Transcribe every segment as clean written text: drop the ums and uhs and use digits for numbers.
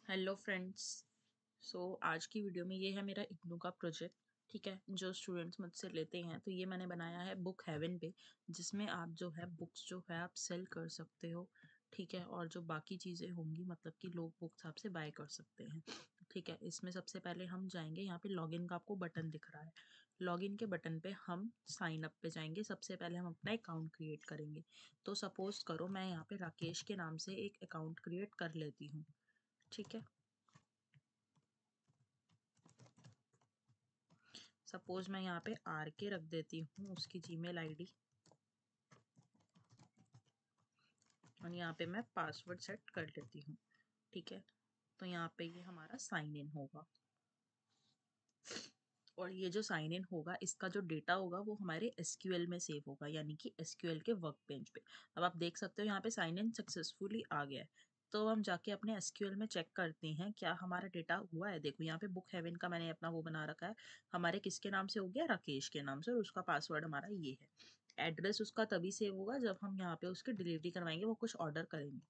Hello friends. आज की video में ये है मेरा इग्नू का प्रोजेक्ट। ठीक है, जो स्टूडेंट्स मुझसे लेते हैं तो ये मैंने बनाया है बुक हेवन पे, जिसमें आप जो है बुक्स जो है आप सेल कर सकते हो। ठीक है, और जो बाकी चीज़ें होंगी मतलब कि लोग बुक्स आपसे बाय कर सकते हैं। ठीक है, इसमें सबसे पहले हम जाएंगे, यहाँ पे लॉगिन का आपको बटन दिख रहा है। लॉगिन के बटन पे हम साइन अप पे जाएंगे। सबसे पहले हम अपना अकाउंट क्रिएट करेंगे। तो सपोज करो मैं यहाँ पे राकेश के नाम से एक अकाउंट क्रिएट कर लेती हूँ। ठीक है, सपोज मैं यहाँ पे आर के रख देती हूँ उसकी जीमेल आईडी, और यहाँ पे मैं पासवर्ड सेट कर लेती हूँ। ठीक है, तो यहाँ पे ये हमारा साइन इन होगा, और ये जो साइन इन होगा इसका जो डेटा होगा वो हमारे एसक्यूएल में सेव होगा, यानी कि एसक्यूएल के वर्क बेंच पे। अब आप देख सकते हो यहाँ पे साइन इन सक्सेसफुली आ गया है। तो हम जाके अपने एसक्यूएल में चेक करते हैं क्या हमारा डेटा हुआ है। देखो यहाँ पे बुक हेवन का मैंने अपना वो बना रखा है, हमारे किसके नाम से हो गया, राकेश के नाम से, और उसका पासवर्ड हमारा ये है। एड्रेस उसका तभी सेव होगा जब हम यहाँ पे उसकी डिलीवरी करवाएंगे, वो कुछ ऑर्डर करेंगे।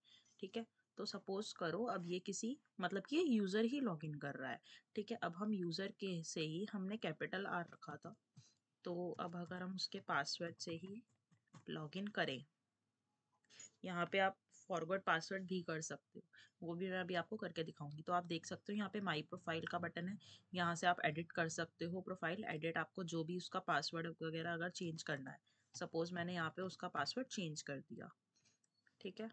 ठीक है, तो सपोज करो अब ये किसी मतलब कि ये यूज़र ही लॉगिन कर रहा है। ठीक है, अब हम यूज़र के से ही हमने कैपिटल आर रखा था, तो अब अगर हम उसके पासवर्ड से ही लॉगिन करें, यहाँ पे आप फॉरवर्ड पासवर्ड भी कर सकते हो, वो भी मैं अभी आपको करके दिखाऊंगी। तो आप देख सकते हो यहाँ पे माई प्रोफाइल का बटन है, यहाँ से आप एडिट कर सकते हो प्रोफाइल। एडिट आपको जो भी उसका पासवर्ड वगैरह अगर चेंज करना है, सपोज मैंने यहाँ पे उसका पासवर्ड चेंज कर दिया। ठीक है,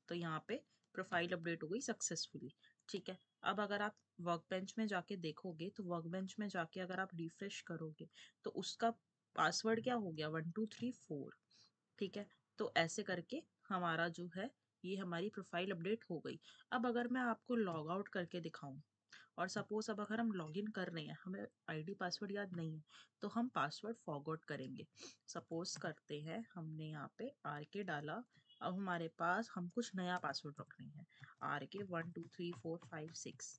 तो यहाँ पे प्रोफाइल अपडेट हो गई सक्सेसफुली। ठीक है, अब अगर आप वर्क बेंच में जाके देखोगे तो वर्क बेंच में जाके अगर आप रिफ्रेश करोगे तो उसका पासवर्ड क्या हो गया, 1234। ठीक है, तो ऐसे करके हमारा जो है ये हमारी प्रोफाइल अपडेट हो गई। अब अगर मैं आपको लॉग आउट करके दिखाऊं, और सपोज अब अगर हम लॉगिन कर रहे हैं, हमें आईडी पासवर्ड याद नहीं है, तो हम पासवर्ड फॉरगॉट करेंगे। सपोज करते हैं हमने यहाँ पे आर के डाला, अब हमारे पास हम कुछ नया पासवर्ड रखने हैं, आर के 123456,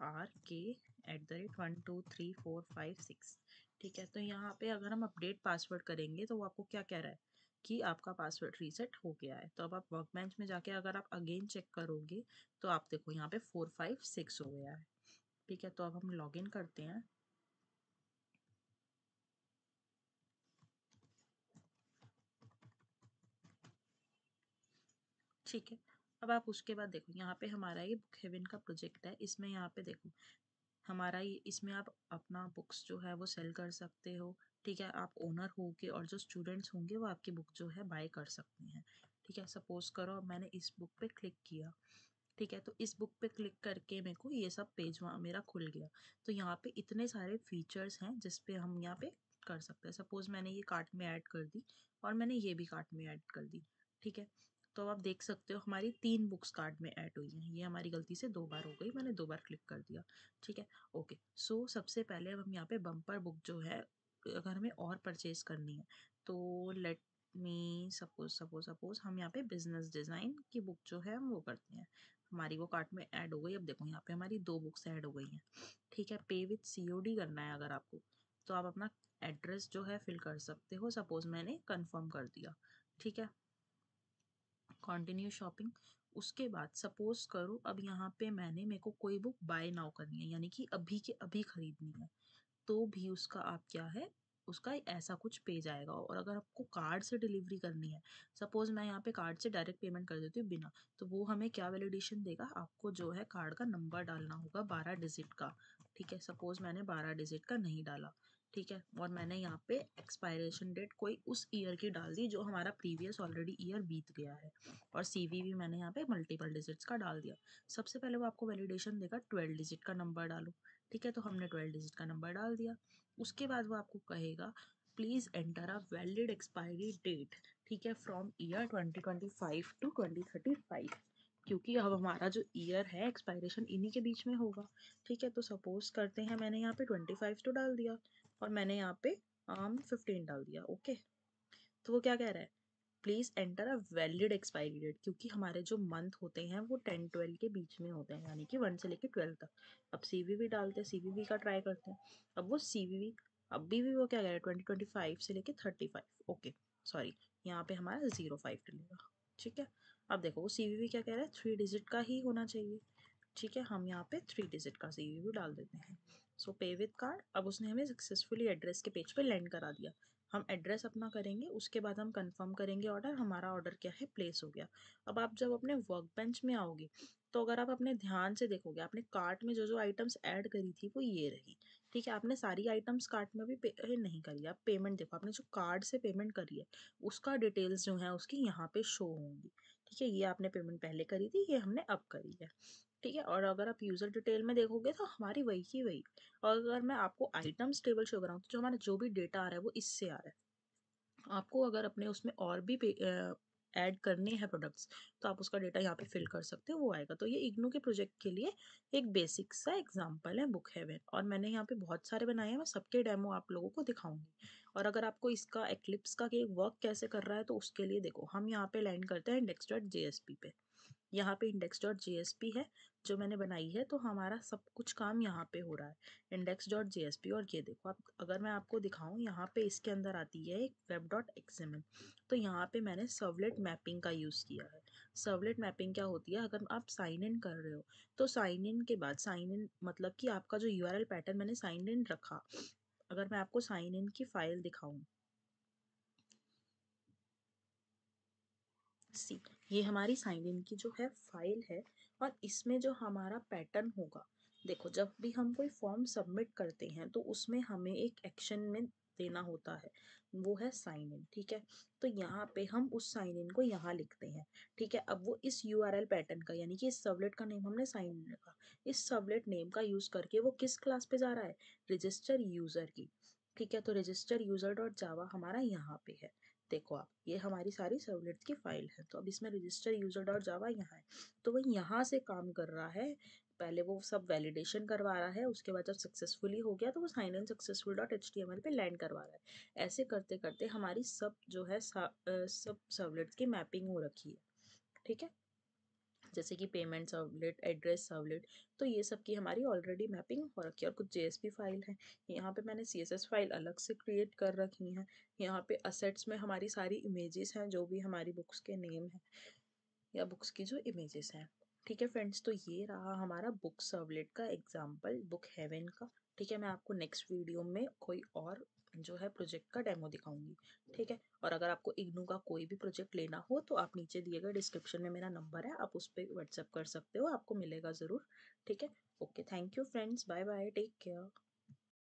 आर के @12345 6। ठीक है, तो यहाँ पे अगर हम अपडेट पासवर्ड करेंगे तो वो आपको क्या कह रहा है कि आपका पासवर्ड रीसेट हो गया है। तो अब आप वर्क बेंच में जाके अगर आप अगेन चेक करोगे तो आप देखो यहाँ पे 456 हो गया है। ठीक है, तो अब हम लॉगिन करते हैं। ठीक है, अब आप उसके बाद देखो यहाँ पे हमारा ये बुक हेवन का प्रोजेक्ट है, इसमें यहाँ पे देखो हमारा ये, इसमें आप अपना बुक्स जो है वो सेल कर सकते हो। ठीक है, आप ओनर होगे और जो स्टूडेंट्स होंगे वो आपकी बुक जो है बाय कर सकते हैं। ठीक है, सपोज करो अब मैंने इस बुक पे क्लिक किया। ठीक है, तो इस बुक पे क्लिक करके मेरे को ये सब पेज मेरा खुल गया। तो यहाँ पे इतने सारे फीचर्स हैं जिसपे हम यहाँ पे कर सकते हैं। सपोज मैंने ये कार्ट में ऐड कर दी, और मैंने ये भी कार्ट में ऐड कर दी। ठीक है, तो आप देख सकते हो हमारी 3 बुक्स कार्ट में ऐड हुई हैं। ये हमारी गलती से 2 बार हो गई, मैंने 2 बार क्लिक कर दिया। ठीक है, ओके। सबसे पहले अब हम यहाँ पे बम्पर बुक जो है अगर हमें और परचेज करनी है, तो लेट मी सपोज हम यहाँ पे बिजनेस डिज़ाइन की बुक जो है हम वो करते हैं। हमारी वो कार्ट में ऐड हो गई। अब देखो यहाँ पे हमारी 2 बुक्स ऐड हो गई हैं। ठीक है, पे विथ सीओडी करना है अगर आपको, तो आप अपना एड्रेस जो है फिल कर सकते हो। सपोज मैंने कंफर्म कर दिया। ठीक है, कंटिन्यू शॉपिंग। उसके बाद सपोज करो अब यहाँ पे मैंने, मेरे को कोई बुक बाय नाउ करनी है, यानी कि अभी के अभी खरीदनी है, तो भी उसका आप क्या है, उसका ऐसा कुछ पेज आएगा। और अगर आपको कार्ड से डिलीवरी करनी है, सपोज मैं यहाँ पे कार्ड से डायरेक्ट पेमेंट कर देती हूँ बिना, तो वो हमें क्या वैलिडेशन देगा, आपको जो है कार्ड का नंबर डालना होगा 12 डिजिट का। ठीक है, सपोज मैंने 12 डिजिट का नहीं डाला। ठीक है, और मैंने यहाँ पे एक्सपायरेशन डेट कोई उस ईयर की डाल दी जो हमारा प्रीवियस ऑलरेडी ईयर बीत गया है, और सीवीवी मैंने यहाँ पे मल्टीपल डिजिट्स का डाल दिया। सबसे पहले वो आपको वैलिडेशन देगा 12 डिजिट का नंबर डालो। ठीक है, तो हमने 12 डिजिट का नंबर डाल दिया। उसके बाद वो आपको कहेगा please enter a valid expiry date. ठीक है, फ्रॉम ईयर 2025 टू 2035, क्योंकि अब हमारा जो ईयर है एक्सपायरेशन इन्हीं के बीच में होगा। ठीक है, तो सपोज करते हैं मैंने यहाँ पे 25 तो डाल दिया, और मैंने यहाँ पे 15 डाल दिया। ओके, तो वो क्या कह रहा है, please enter a valid expiry date, क्योंकि हमारे जो मंथ होते हैं वो 10-12 के बीच में होते हैं, यानी कि 1 से लेकर 12 तक। अब सीवीवी डालते हैं, सीवीवी का ट्राई करते हैं। अब वो सीवीवी अभी भी वो क्या कह रहा है, 2025 से लेकर 35। ओके, सॉरी, यहाँ पे हमारा 05 डलेगा। ठीक है, अब देखो वो सीवीवी क्या कह रहा है, 3 डिजिट का ही होना चाहिए। ठीक है, हम यहाँ पे 3 डिजिट का CVV डाल देते हैं। सो पे विद कार्ड, अब उसने हमें सक्सेसफुली एड्रेस के पेज पे लैंड करा दिया। हम एड्रेस अपना करेंगे, उसके बाद हम कंफर्म करेंगे ऑर्डर, हमारा ऑर्डर क्या है, प्लेस हो गया। अब आप जब अपने वर्क बेंच में आओगे, तो अगर आप अपने ध्यान से देखोगे, आपने कार्ट में जो जो आइटम्स ऐड करी थी वो ये रही। ठीक है, आपने सारी आइटम्स कार्ट में भी पे नहीं करी। आप पेमेंट देखो, आपने जो कार्ड से पेमेंट करी है उसका डिटेल्स जो है उसकी यहाँ पे शो होंगी। ठीक है, ये आपने पेमेंट पहले करी थी, ये हमने अब करी है। ठीक है, और अगर आप यूज़र डिटेल में देखोगे तो हमारी वही की वही। और अगर मैं आपको आइटम्स टेबल शो कराऊँ, तो जो हमारा जो भी डेटा आ रहा है वो इससे आ रहा है। आपको अगर अपने उसमें और भी ऐड करने हैं प्रोडक्ट्स, तो आप उसका डेटा यहाँ पे फिल कर सकते हो, वो आएगा। तो ये इग्नू के प्रोजेक्ट के लिए एक बेसिक सा एग्जांपल है बुक हेवन, और मैंने यहाँ पे बहुत सारे बनाए हैं, मैं सबके डेमो आप लोगों को दिखाऊंगी। और अगर आपको इसका एक्लिप्स का वर्क कैसे कर रहा है, तो उसके लिए देखो, हम यहाँ पे लैंड करते हैं index.jsp पे। यहाँ पे index.jsp है जो मैंने बनाई है, तो हमारा सब कुछ काम यहाँ पे हो रहा है index.jsp। और ये देखो, आप अगर मैं आपको दिखाऊं, यहाँ पे इसके अंदर आती है एक web.xml। तो यहाँ पे मैंने सर्वलेट मैपिंग का यूज़ किया है। सर्वलेट मैपिंग क्या होती है, अगर आप साइन इन कर रहे हो, तो साइन इन के बाद, साइन इन मतलब कि आपका जो URL पैटर्न मैंने साइन इन रखा, अगर मैं आपको साइन इन की फाइल दिखाऊं, सी, ये हमारी साइन इन की जो है फाइल है। और इसमें जो हमारा पैटर्न होगा, देखो, जब भी हम कोई फॉर्म सबमिट करते हैं तो उसमें हमें एक एक्शन में देना होता है, वो है साइन इन। ठीक है, तो यहाँ पे हम उस साइन इन को यहाँ लिखते हैं। ठीक है, अब वो इस URL पैटर्न का, यानी कि इस सर्वलेट का नेम हमने साइन इन रखा, इस सर्वलेट नेम का यूज करके वो किस क्लास पे जा रहा है, रजिस्टर यूजर की। ठीक है, तो रजिस्टर यूजर डॉट जावा हमारा यहाँ पे है। देखो आप, ये हमारी सारी सर्वलेट्स की फाइल है। तो अब इसमें रजिस्टर यूजर डॉट जावा यहाँ है, तो वह यहाँ से काम कर रहा है। पहले वो सब वैलिडेशन करवा रहा है, उसके बाद जब सक्सेसफुली हो गया तो वो sign in successful dot HTML पे लैंड करवा रहा है। ऐसे करते करते हमारी सब जो है सब सर्वलेट्स की मैपिंग हो रखी है। ठीक है, जैसे कि पेमेंट सर्वलेट, एड्रेस सर्वलेट, तो ये सब की हमारी ऑलरेडी मैपिंग हो रखी है। और कुछ JSP फाइल है, यहाँ पे मैंने CSS फाइल अलग से क्रिएट कर रखी हैं। यहाँ पे असेट्स में हमारी सारी इमेजेस हैं, जो भी हमारी बुक्स के नेम हैं या बुक्स की जो इमेजेस हैं। ठीक है फ्रेंड्स, तो ये रहा हमारा बुक सर्वलेट का एग्जाम्पल, बुक हेवन का। ठीक है, मैं आपको नेक्स्ट वीडियो में कोई और जो है प्रोजेक्ट का डेमो दिखाऊंगी। ठीक है, और अगर आपको इग्नू का कोई भी प्रोजेक्ट लेना हो, तो आप नीचे दिए गए डिस्क्रिप्शन में मेरा नंबर है, आप उस पर व्हाट्सएप कर सकते हो, आपको मिलेगा ज़रूर। ठीक है, okay, thank you friends, bye bye, take care.